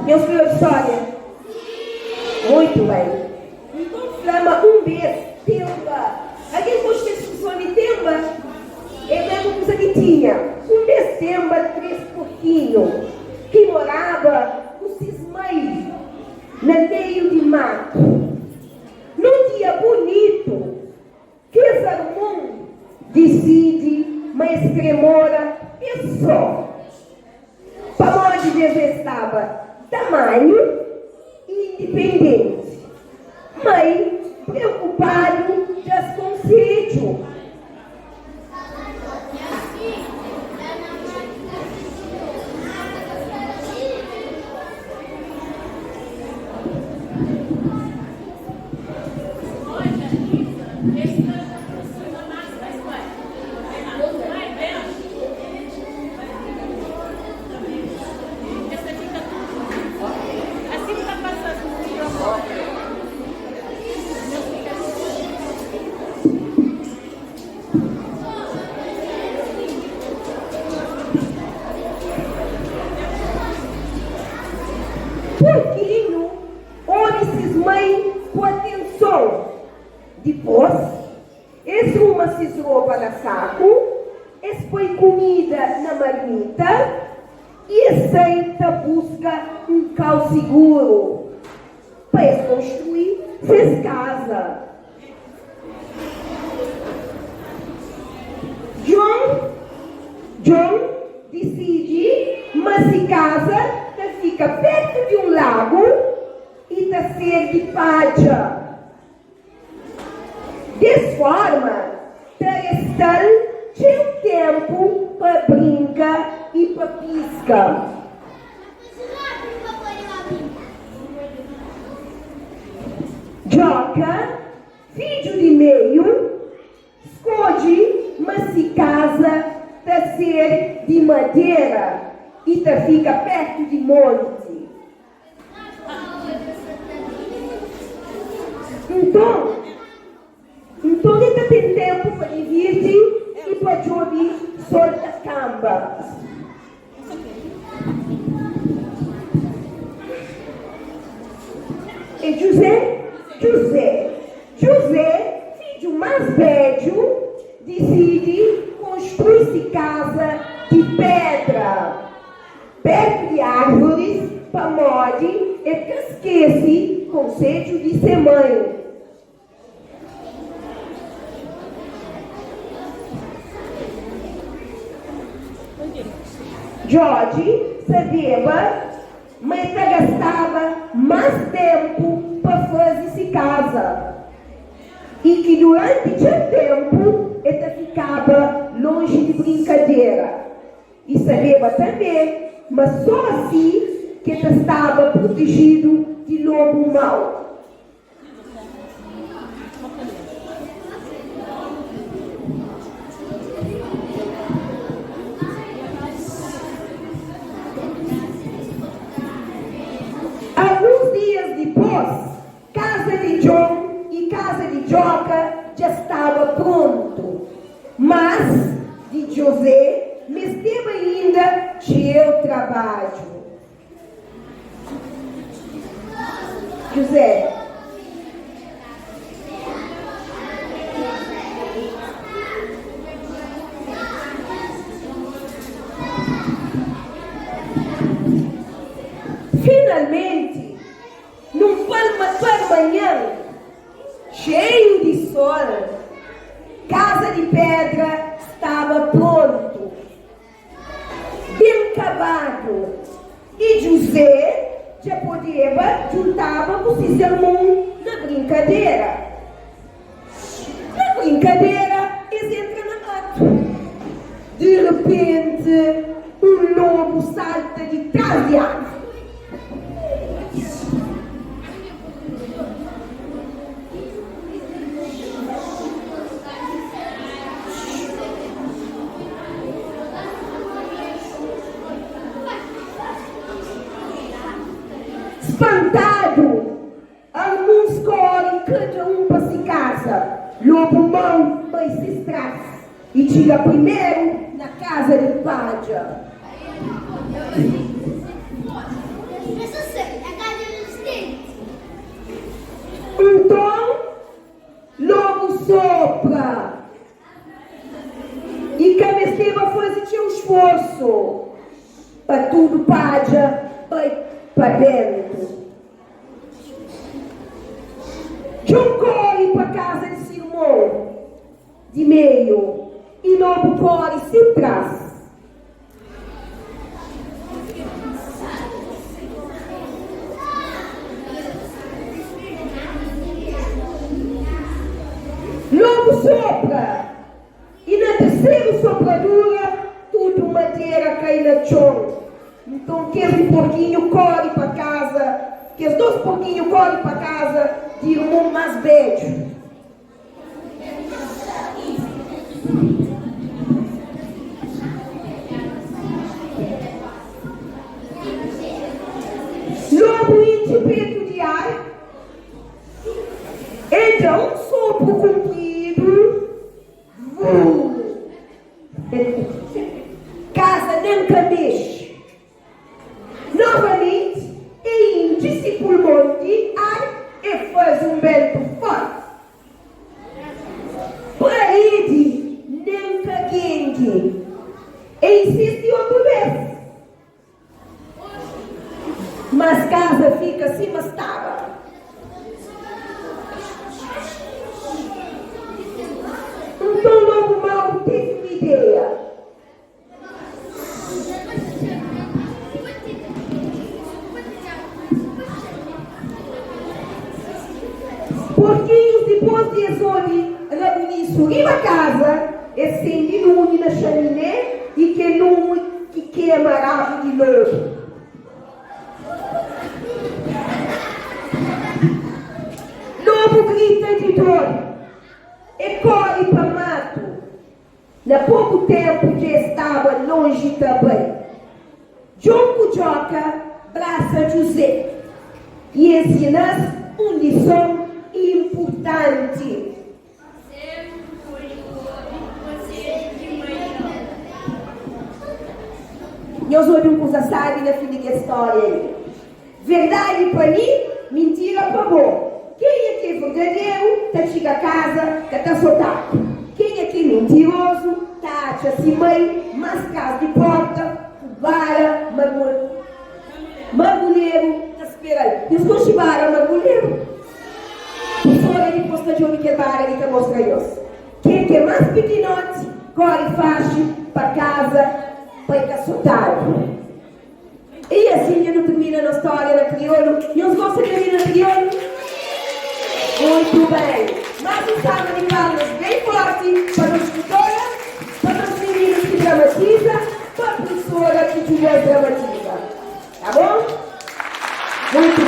Eu fui a história? Muito bem. Então, flama vez, temba. Alguém gosta de discussão de temba? É mesmo coisa que tinha. Vez temba, 3 pouquinho. Que morava no Cismai, no meio de mato. Num dia bonito, que Salomão decide, mas tremora, e só. Para onde Deus estava? Tamanho e independente. Mas preocupado das conselhos. Porquinho, olha esses mães com atenção. Depois, eles uma se roupa na saco, eles põem comida na marmita e aceita busca um cal seguro para eles construir suas casas. John decide, mas se casa fica perto de um lago e está ser de pádia. Dessa forma, está tinha tempo para brincar e para pisca. Joca, filho de meio, esconde, mas se casa para ser de madeira. Ita fica perto de monte. Então Ita tem tempo para dividir e para ouvir solta camba. E José, filho mais velho, decide construir-se casa de pedra. Perto de árvores, para morte, e que esquece conceito de ser mãe. George sabia, mas gastava mais tempo para fazer-se casa. E que durante esse tempo, ele ficava longe de brincadeira. E sabia também, mas só assim que ele estava protegido de lobo mau. Alguns dias depois, casa de John e casa de Joca já estava pronto. Mas de José mas teve ainda seu trabalho. José. Finalmente, num palmatório manhã, cheio de sol, casa de pedra estava pronto. Bem cavado, e José já podia juntava com seu irmão na brincadeira. Na brincadeira, eles entram no mato. De repente, um lobo salta de trás de árvore. Espantado, alguns correm, cada um para se casa. Lobo mau vai se estrada e chega primeiro na casa de Pádia. sopra. E que a mesma fazer um esforço para tudo paja para dentro. John corre para casa de seu irmão de meio e logo corre se trás. Logo sopra e na terceira sopradura tudo madeira cai no chão. Então aquele porquinho corre para casa, que os dois porquinhos correm para casa de irmão mais velho. Logo interpreto de ar, então sopro comprido, casa nem cabeça. Novamente, e índice pulmão de ar e faz vento forte. Parede nem caguengue. E insiste outra vez. Mas casa fica assim, mas estava. Então logo mal teve uma ideia. Porquinhos depois de exame, subir a casa, acende lume na chaminé e que lume que queima rápido de novo. Lobo grita de dor e corre para o mato. Na pouco tempo já estava longe também. John Cujoca braça José e ensina uma lição importante. Nós olhamos coisa sabe na fim da história aí. Verdade para mim, mentira para bom. Quem é que é verdadeiro, tá chega a casa, tá soltado. Quem é que é mentiroso, tá assim mãe, mascado de porta, vara, mergulheiro, tá esperando. Depois de vara, mergulheiro. Professora de posta de homem que vara, ele tá mostrando isso. Quem é que é mais pequenote, corre fácil para casa, para ficar soltado. E assim eu não termino a história na crioulo. E os gostam de terminar na crioulo? Muito bem. Mas um salve de palmas bem forte para a escritora, para os meninos que dramatizam, para a professora que tiver dramatiza. Tá bom? Muito bem.